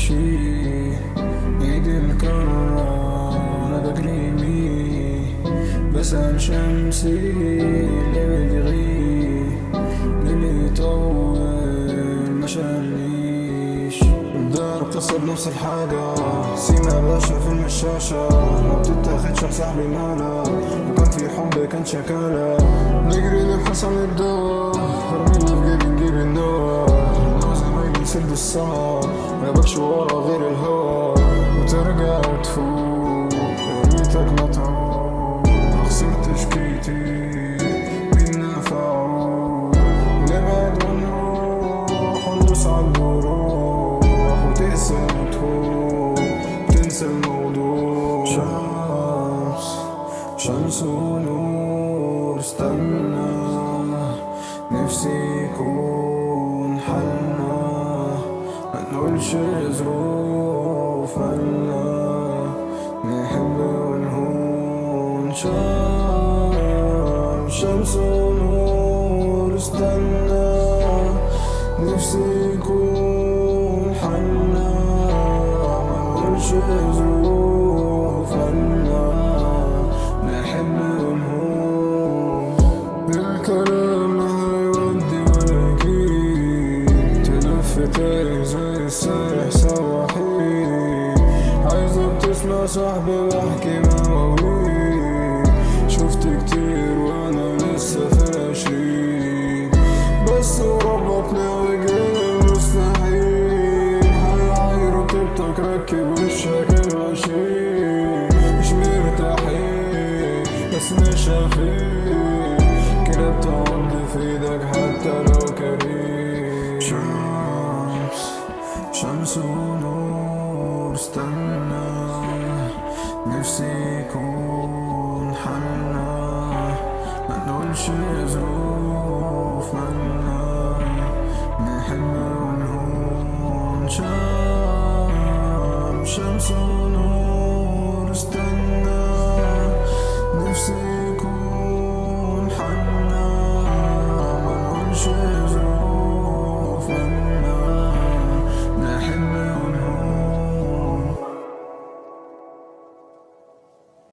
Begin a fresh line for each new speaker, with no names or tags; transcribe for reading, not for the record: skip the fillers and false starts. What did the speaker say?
ماشي ايد الكرة انا بجري بسأل شمسي اللي بتغيب اللي يطول ما شاليش دار قصة بنفس الحاجة سيما باشا في المشاشة ما بتتاخدش صاحبي مالا كان في حب كان شكالة نجري نبحث عن الدواء رمينا في جيبي نجيب النوى سد السما ما بكش ورا غير الهوا وترجع وتفوق رميتك مطعوق خسرت شكيتي مين نفعوق نبعد ونروح وندوس عالجروح وتقسى وتفوق تنسى الموضوع شمس ونور استنى نفسي يكون حلنا منقولش ظروف عنا نحب ونهون شمس ونور استنى نفسي يكون حلنا منقولش ظروف عنا نحب ونهون الكلام هيودي ولا يجيب تلف تاني زي السايح سواحيل عايزك تسمع صاحبي بحكي مواويل شفت كتير وانا لسه فاشل بس وربك ناوي جاي مستحيل هيعاير طيبتك ركب وشك الغشيم مش مرتاحين بس مش عارفين كده بتقعد في ايدك حتى لو كريم شمس ونور استنى نفسي يكون حلنا منقولش ظروف